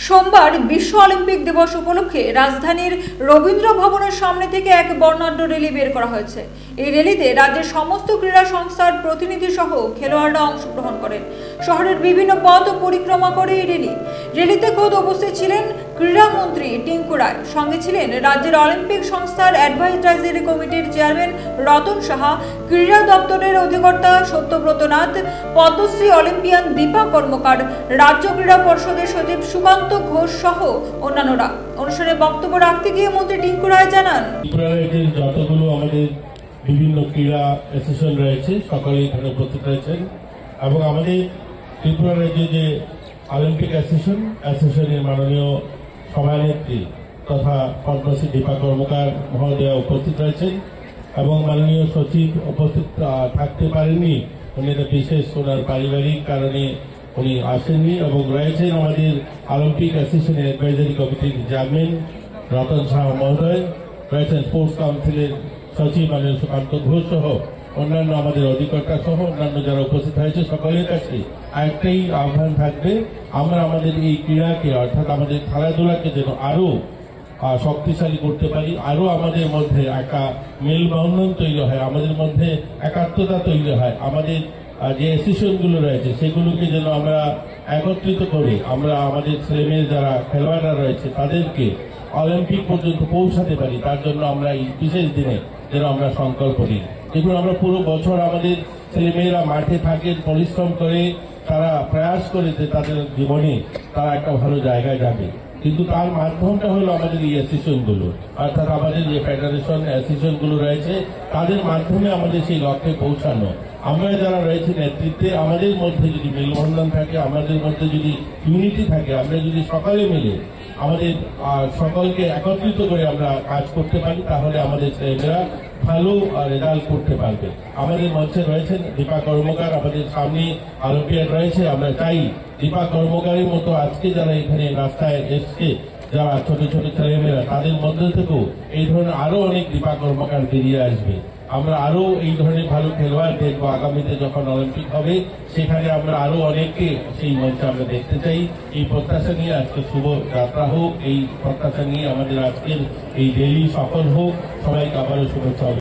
সোমবার বিশ্ব অলিম্পিক দিবস উপলক্ষে রাজধানীর রবীন্দ্র ভবনের সামনে থেকে এক বর্ণাঢ্য র্যালি বের করা হয়েছে। এই র্যালিতে রাজ্যের সমস্ত ক্রীড়া সংস্থার প্রতিনিধি সহ খেলোয়াড়রা অংশগ্রহণ করেন। শহরের বিভিন্ন পথ পরিক্রমা করে এই র্যালিতে খোদ উপস্থিত ছিলেন ক্রীড়ামন্ত্রী টিঙ্কু রায়, সঙ্গে ছিলেন রাজ্যের অলিম্পিক সংস্থার অ্যাডভাইজারি কমিটির চেয়ারম্যান রতন সাহা, ক্রীড়া দপ্তরের অধিকর্তা সত্যব্রত নাথ, পদ্মশ্রী অলিম্পিয়ান দীপা কর্মকার, রাজ্য ক্রীড়া পর্ষদের সচিব সুকান্ত ঘোষ সহ অন্যান্যরা। অনুষ্ঠানে বক্তব্য রাখতে গিয়ে মন্ত্রী টিঙ্কু রায় জানান, যতগুলো আমাদের বিভিন্ন ক্রীড়া অ্যাসোসিয়েশন রয়েছে সকলেই এখানে উপস্থিত রয়েছেন এবং আমাদের ত্রিপুরা রাজ্যে যে অলিম্পিক অ্যাসোসিয়েশনের মাননীয় সভানেত্রী তথা পদ্মশ্রী দীপা কর্মকার মহোদয়া উপস্থিত রয়েছেন এবং মাননীয় সচিব উপস্থিত থাকতে পারেননি। উনি বিশেষ ওনার পারিবারিক কারণে উনি আসেননি এবং রয়েছেন আমাদের অলিম্পিক অ্যাসোসিয়েশনের অ্যাডভাইজারি কমিটির চেয়ারম্যান রতন সাহা মহোদয়, রয়েছেন স্পোর্টস কাউন্সিলের সচিব মাননীয় সুকান্ত ঘোষ সহ অন্যান্য আমাদের অধিকর্তা সহ অন্যান্য যারা উপস্থিত হয়েছে সকলের কাছে একটাই আহ্বান থাকবে, আমরা আমাদের এই ক্রীড়াকে অর্থাৎ আমাদের খেলাধুলাকে যেন আরো শক্তিশালী করতে পারি, আরো আমাদের মধ্যে একটা মেলবন্ধন তৈরি হয়, আমাদের মধ্যে একাত্মতা তৈরি হয়, আমাদের যে অ্যাসোসিয়েশনগুলো রয়েছে সেগুলোকে যেন আমরা একত্রিত করে আমরা আমাদের ছেলেমেয়ে যারা খেলোয়াড়রা রয়েছে তাদেরকে অলিম্পিক পর্যন্ত পৌঁছাতে পারি। তার জন্য আমরা এই বিশেষ দিনে যেন আমরা সংকল্প নিই। দেখুন, আমরা পুরো বছর আমাদের ছেলেমেয়েরা মাঠে থাকেন, পরিশ্রম করে, তারা প্রয়াস করে যে তাদের জীবনে তারা একটা ভালো জায়গায় যাবে, কিন্তু তার মাধ্যমটা হলো আমাদের এই অ্যাসোসিয়েশনগুলো, অর্থাৎ আমাদের যে ফেডারেশন অ্যাসোসিয়েশনগুলো রয়েছে তাদের মাধ্যমে আমাদের সেই লক্ষ্যে পৌঁছানো। আমরা যারা রয়েছে নেতৃত্বে, আমাদের মধ্যে যদি মেলবন্ধন থাকে, আমাদের মধ্যে যদি ইউনিটি থাকে, আমরা যদি সকালে মিলে আমাদের সকলকে একত্রিত করে আমরা কাজ করতে পারি, তাহলে আমাদের ছেলেমেয়েরা ভালো রেজাল্ট করতে পারবে। আমাদের মঞ্চে রয়েছেন দীপা কর্মকার, আমাদের সামনে অলিম্পিয়াড রয়েছে। আমরা চাই দীপা কর্মকারের মতো আজকে যারা এখানে রাস্তায় এসছে, যারা ছোট ছোট ছেলেমেয়েরা, তাদের মধ্যে থেকেও এই ধরনের আরো অনেক দীপা কর্মকার বেরিয়ে আসবে। আমরা আরো এই ধরনের ভালো খেলোয়াড় দেখবো আগামীতে যখন অলিম্পিক হবে, সেখানে আমরা আরো অনেককে সেই মঞ্চে আমরা দেখতে চাই। এই প্রত্যাশা নিয়ে আজকে শুভ যাত্রা হোক, এই প্রত্যাশা নিয়ে আমাদের আজকের এই র্যালি সফল হোক। সবাইকে আবারও শুভেচ্ছা।